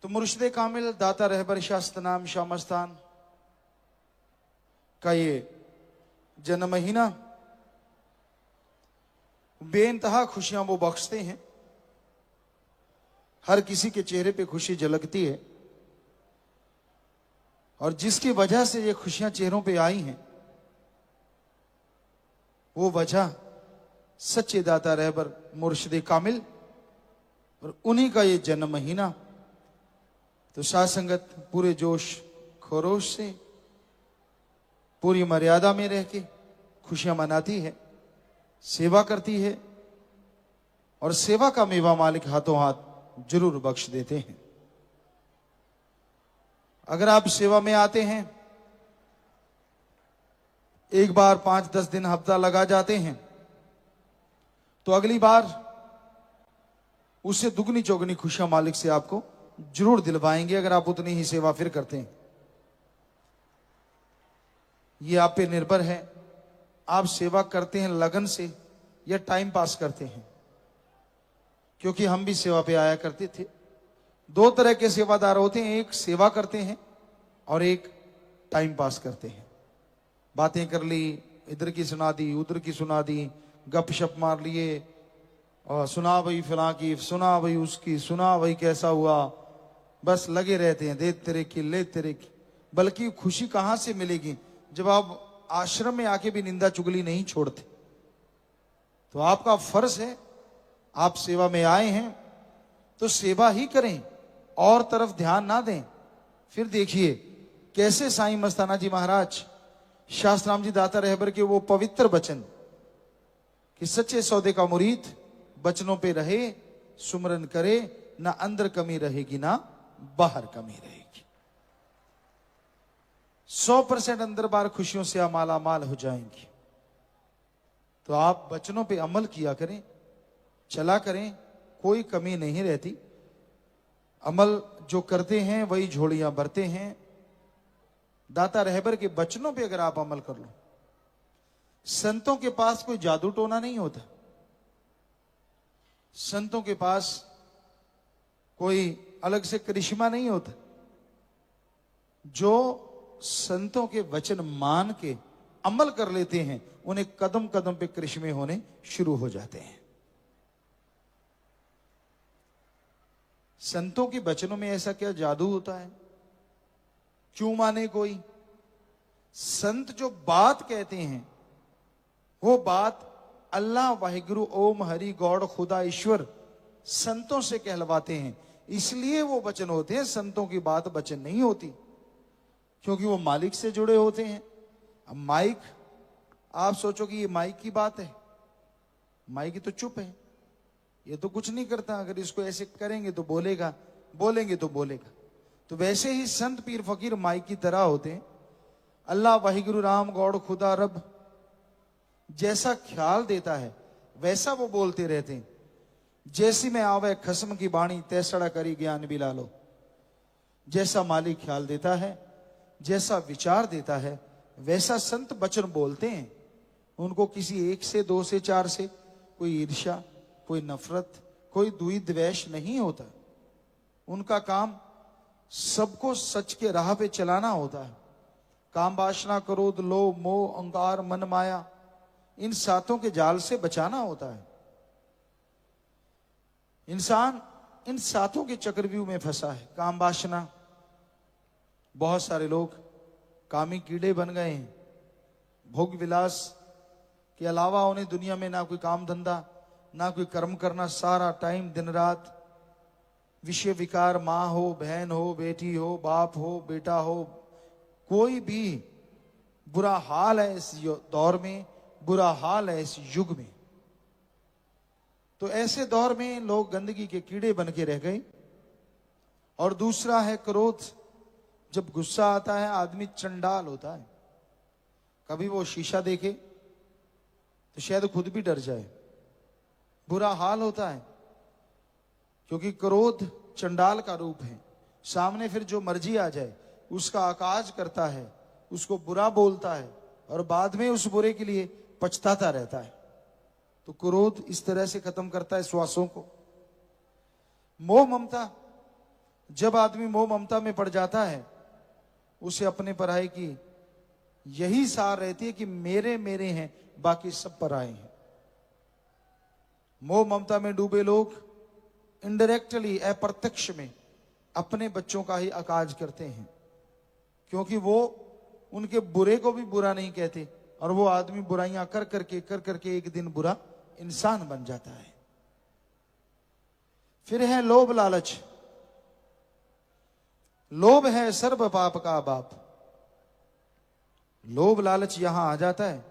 तो मुर्शिद कामिल दाता रहबर शास्त नाम शाह मस्तान का ये जन्म महीना बेइंतहा खुशियां वो बख्शते हैं। हर किसी के चेहरे पे खुशी झलकती है और जिसकी वजह से ये खुशियां चेहरों पे आई हैं वो वजह सच्चे दाता रहबर मुर्शिद कामिल और उन्हीं का ये जन्म महीना। तो साध संगत पूरे जोश खरोश से पूरी मर्यादा में रह के खुशियां मनाती है, सेवा करती है और सेवा का मेवा मालिक हाथों हाथ जरूर बख्श देते हैं। अगर आप सेवा में आते हैं, एक बार 5-10 दिन हफ्ता लगा जाते हैं, तो अगली बार उससे दुगनी चौगनी खुशियां मालिक से आपको जरूर दिलवाएंगे अगर आप उतनी ही सेवा फिर करते हैं। ये आप पे निर्भर है, आप सेवा करते हैं लगन से या टाइम पास करते हैं। क्योंकि हम भी सेवा पे आया करते थे। दो तरह के सेवादार होते हैं, एक सेवा करते हैं और एक टाइम पास करते हैं। बातें कर ली, इधर की सुना दी, उधर की सुना दी, गपशप मार लिए और सुना भाई फलां की, सुना भाई उसकी, सुना भाई कैसा हुआ, बस लगे रहते हैं, दे तेरे की ले तेरे की। बल्कि खुशी कहां से मिलेगी जब आप आश्रम में आके भी निंदा चुगली नहीं छोड़ते। तो आपका फर्ज है, आप सेवा में आए हैं तो सेवा ही करें और तरफ ध्यान ना दें। फिर देखिए कैसे साईं मस्ताना जी महाराज शास्त्राम जी दाता रहबर के वो पवित्र वचन कि सच्चे सौदे का मुरीद बचनों पे रहे, सुमरन करे, ना अंदर कमी रहेगी ना बाहर कमी रहेगी। 100% अंदर बाहर खुशियों से माला माल हो जाएंगी। तो आप बचनों पे अमल किया करें, चला करें, कोई कमी नहीं रहती। अमल जो करते हैं वही झोलियां भरते हैं। दाता रहबर के बचनों पे अगर आप अमल कर लो, संतों के पास कोई जादू टोना नहीं होता, संतों के पास कोई अलग से करिश्मा नहीं होता। जो संतों के वचन मान के अमल कर लेते हैं उन्हें कदम कदम पे करिश्मे होने शुरू हो जाते हैं। संतों के वचनों में ऐसा क्या जादू होता है, क्यों माने कोई? संत जो बात कहते हैं वो बात अल्लाह वाहिगुरु ओम हरि गौड़ खुदा ईश्वर संतों से कहलवाते हैं, इसलिए वो वचन होते हैं। संतों की बात वचन नहीं होती क्योंकि वो मालिक से जुड़े होते हैं। अब माइक, आप सोचो कि ये माइक की बात है, माइक तो चुप है, ये तो कुछ नहीं करता, अगर इसको ऐसे करेंगे तो बोलेगा, बोलेंगे तो बोलेगा। तो वैसे ही संत पीर फकीर माइक की तरह होते हैं। अल्लाह वाहिगुरु राम गौड़ खुदा रब जैसा ख्याल देता है वैसा वो बोलते रहते हैं। जैसी में आवे खसम की बाणी तैसड़ा करी ज्ञान बिला लो। जैसा मालिक ख्याल देता है, जैसा विचार देता है, वैसा संत वचन बोलते हैं। उनको किसी एक से, दो से, चार से कोई ईर्ष्या, कोई नफरत, कोई द्वेष द्वेष नहीं होता। उनका काम सबको सच के राह पे चलाना होता है। काम वासना, क्रोध, लोभ, मोह, अहंकार, मन माया, इन सातों के जाल से बचाना होता है। इंसान इन सातों के चक्रव्यूह में फंसा है। काम वासना, बहुत सारे लोग कामी कीड़े बन गए हैं। भोग विलास के अलावा उन्हें दुनिया में ना कोई काम धंधा, ना कोई कर्म करना, सारा टाइम दिन रात विषय विकार, माँ हो, बहन हो, बेटी हो, बाप हो, बेटा हो, कोई भी बुरा हाल है इस दौर में, बुरा हाल है इस युग में। तो ऐसे दौर में लोग गंदगी के कीड़े बन के रह गए। और दूसरा है क्रोध। जब गुस्सा आता है आदमी चंडाल होता है। कभी वो शीशा देखे तो शायद खुद भी डर जाए, बुरा हाल होता है। क्योंकि क्रोध चंडाल का रूप है। सामने फिर जो मर्जी आ जाए उसका आकाज करता है, उसको बुरा बोलता है और बाद में उस बुरे के लिए पछताता रहता है। तो क्रोध इस तरह से खत्म करता है श्वासों को। मोह ममता, जब आदमी मोह ममता में पड़ जाता है, उसे अपने पराये की यही सार रहती है कि मेरे मेरे हैं, बाकी सब पराये हैं। मोह ममता में डूबे लोग इनडायरेक्टली, अप्रत्यक्ष में अपने बच्चों का ही अकाज करते हैं, क्योंकि वो उनके बुरे को भी बुरा नहीं कहते, और वो आदमी बुराइयां कर करके एक दिन बुरा इंसान बन जाता है। फिर है लोभ लालच। लोभ है सर्व पाप का बाप। लोभ लालच यहां आ जाता है,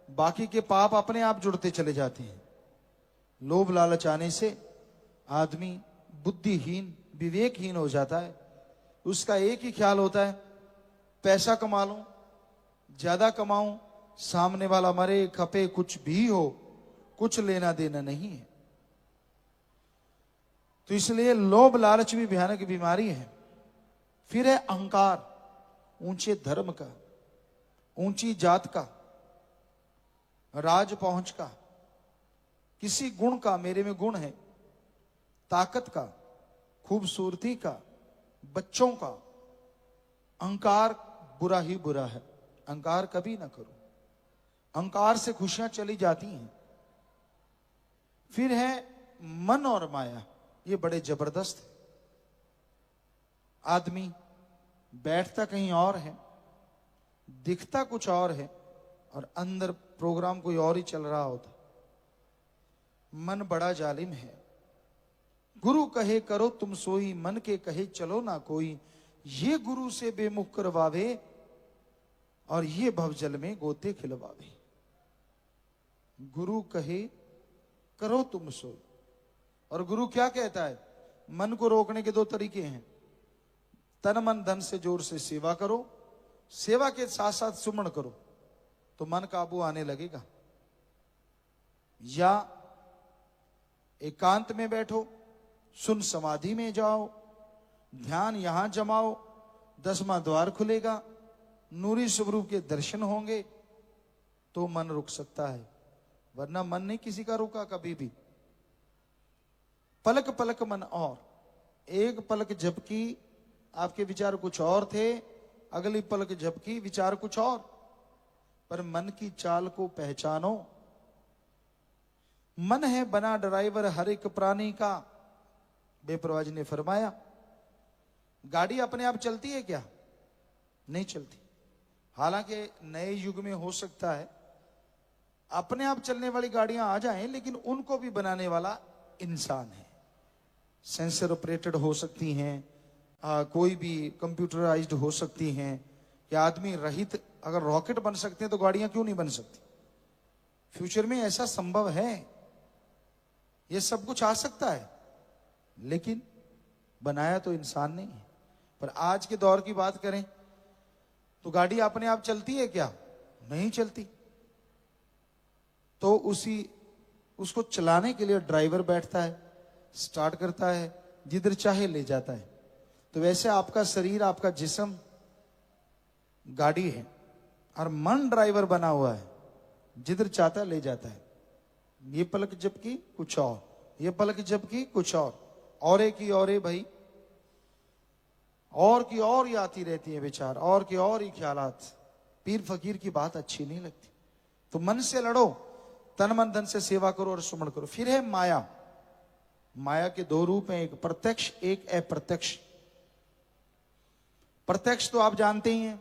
बाकी के पाप अपने आप जुड़ते चले जाते हैं। लोभ लालच आने से आदमी बुद्धिहीन, विवेकहीन हो जाता है। उसका एक ही ख्याल होता है, पैसा कमा लूं, ज्यादा कमाऊं, सामने वाला मरे खपे, कुछ भी हो, कुछ लेना देना नहीं है। तो इसलिए लोभ लालच भी भयानक बीमारी है। फिर है अहंकार, ऊंचे धर्म का, ऊंची जात का, राज पहुंच का, किसी गुण का, मेरे में गुण है, ताकत का, खूबसूरती का, बच्चों का। अहंकार बुरा ही बुरा है, अहंकार कभी ना करो। अहंकार से खुशियां चली जाती हैं। फिर है मन और माया, ये बड़े जबरदस्त है। आदमी बैठता कहीं और है, दिखता कुछ और है, और अंदर प्रोग्राम कोई और ही चल रहा होता। मन बड़ा जालिम है। गुरु कहे करो तुम सोई, मन के कहे चलो ना कोई। ये गुरु से बेमुख करवावे, और ये भवजल में गोते खिलवावे। गुरु कहे करो तुम सोई, और गुरु क्या कहता है? मन को रोकने के दो तरीके हैं। तन मन धन से जोर से सेवा करो, सेवा के साथ साथ सुमन करो, तो मन काबू आने लगेगा। या एकांत में बैठो, सुन समाधि में जाओ, ध्यान यहां जमाओ, 10वां द्वार खुलेगा, नूरी स्वरूप के दर्शन होंगे, तो मन रुक सकता है, वरना मन नहीं किसी का रुका कभी भी। पलक पलक मन और, एक पलक झपकी आपके विचार कुछ और थे, अगली पलक झपकी विचार कुछ और। पर मन की चाल को पहचानो। मन है बना ड्राइवर हर एक प्राणी का, बेपरवाह जी ने फरमाया। गाड़ी अपने आप चलती है क्या? नहीं चलती। हालांकि नए युग में हो सकता है अपने आप चलने वाली गाड़ियां आ जाएं, लेकिन उनको भी बनाने वाला इंसान है। सेंसर ऑपरेटेड हो सकती हैं, कोई भी कंप्यूटराइज्ड हो सकती हैं, या आदमी रहित अगर रॉकेट बन सकते हैं तो गाड़ियां क्यों नहीं बन सकती? फ्यूचर में ऐसा संभव है, ये सब कुछ आ सकता है, लेकिन बनाया तो इंसान नहीं है। पर आज के दौर की बात करें तो गाड़ी अपने आप चलती है क्या? नहीं चलती। तो उसको चलाने के लिए ड्राइवर बैठता है, स्टार्ट करता है, जिधर चाहे ले जाता है। तो वैसे आपका शरीर, आपका जिस्म गाड़ी है, और मन ड्राइवर बना हुआ है, जिधर चाहता है ले जाता है। ये पलक झपकी कुछ और, ये पलक झपकी कुछ और एक ही और है भाई, और की और ही आती रहती है विचार, और की और ही ख्यालात। पीर फकीर की बात अच्छी नहीं लगती। तो मन से लड़ो, तन मन धन से सेवा करो और सुमन करो। फिर है माया। माया के दो रूप हैं, एक प्रत्यक्ष एक अप्रत्यक्ष। प्रत्यक्ष तो आप जानते ही हैं,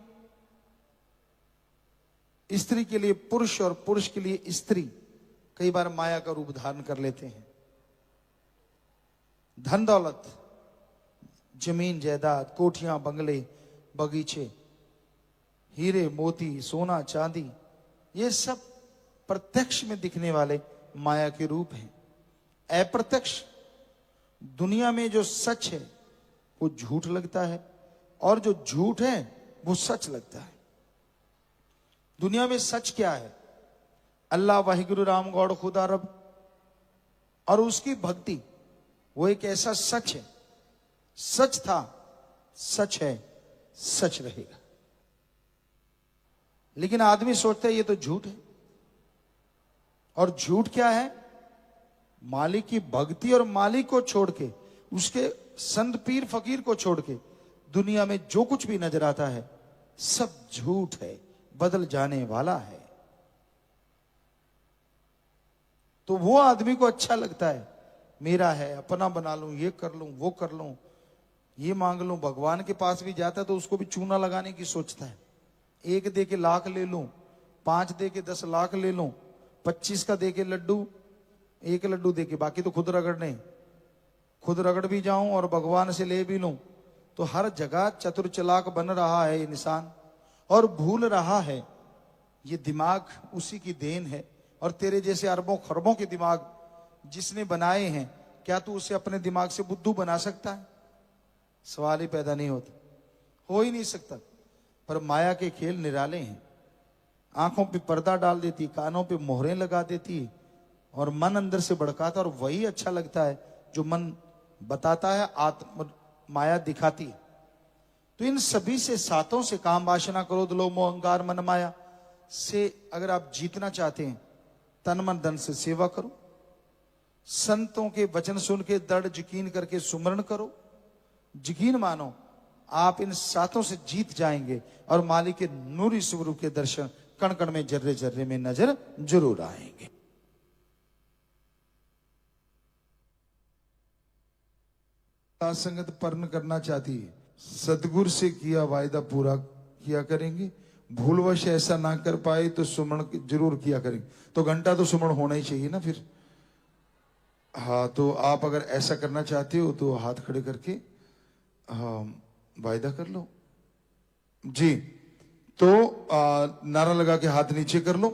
स्त्री के लिए पुरुष और पुरुष के लिए स्त्री कई बार माया का रूप धारण कर लेते हैं। धन दौलत, जमीन जायदाद, कोठियां, बंगले, बगीचे, हीरे मोती, सोना चांदी, ये सब प्रत्यक्ष में दिखने वाले माया के रूप हैं। अप्रत्यक्ष, दुनिया में जो सच है वो झूठ लगता है, और जो झूठ है वो सच लगता है। दुनिया में सच क्या है? अल्लाह, वाहिगुरु, राम, गौड़, खुदा, रब, और उसकी भक्ति, वो एक ऐसा सच है। सच था, सच है, सच रहेगा। लेकिन आदमी सोचता है ये तो झूठ है। और झूठ क्या है? मालिक की भक्ति और मालिक को छोड़ के उसके संत पीर फकीर को छोड़ के दुनिया में जो कुछ भी नजर आता है सब झूठ है, बदल जाने वाला है। तो वो आदमी को अच्छा लगता है, मेरा है, अपना बना लूं, ये कर लूं, वो कर लूं, ये मांग लूं। भगवान के पास भी जाता है तो उसको भी चूना लगाने की सोचता है। 1 दे के लाख ले लूं, 5 दे के 10 लाख ले लूं, 25 का दे के लड्डू, 1 लड्डू दे के बाकी तो खुद रगड़ने, खुद रगड़ भी जाऊं और भगवान से ले भी लूं। तो हर जगह चतुर चालाक बन रहा है इंसान और भूल रहा है ये दिमाग उसी की देन है। और तेरे जैसे अरबों खरबों के दिमाग जिसने बनाए हैं, क्या तू उसे अपने दिमाग से बुद्धू बना सकता है? सवाल ही पैदा नहीं होता, हो ही नहीं सकता। पर माया के खेल निराले हैं। आंखों पे पर्दा डाल देती, कानों पे मोहरें लगा देती और मन अंदर से भड़काता। और वही अच्छा लगता है जो मन बताता है, आत्म माया दिखाती है। तो इन सभी से, सातों से, काम वासना क्रोध लोभ मोह अहंकार मन माया से अगर आप जीतना चाहते हैं, तन मन धन से सेवा करो, संतों के वचन सुन के दृढ़ यकीन करके सुमरण करो, यकीन मानो आप इन सातों से जीत जाएंगे और मालिक के नूरी स्वरूप के दर्शन कण कण में, जर्रे जर्रे में नजर जरूर आएंगे। संगत पर्ण करना चाहती है, सदगुरु से किया वायदा पूरा किया करेंगे। भूलवश ऐसा ना कर पाए तो सुमन जरूर किया करेंगे। तो घंटा तो सुमन होना ही चाहिए ना फिर। हाँ, तो आप अगर ऐसा करना चाहते हो तो हाथ खड़े करके वायदा कर लो जी। तो नारा लगा के हाथ नीचे कर लो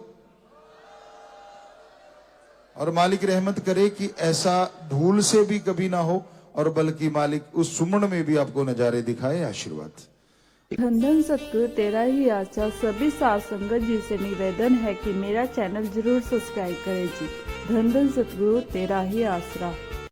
और मालिक रहमत करे कि ऐसा भूल से भी कभी ना हो और बल्कि मालिक उस सुमन में भी आपको नजारे दिखाए। आशीर्वाद। धन धन सतगुरु तेरा ही आशा। सभी साध संगत जी से निवेदन है कि मेरा चैनल जरूर सब्सक्राइब करें जी। धन धन सतगुरु तेरा ही आसरा।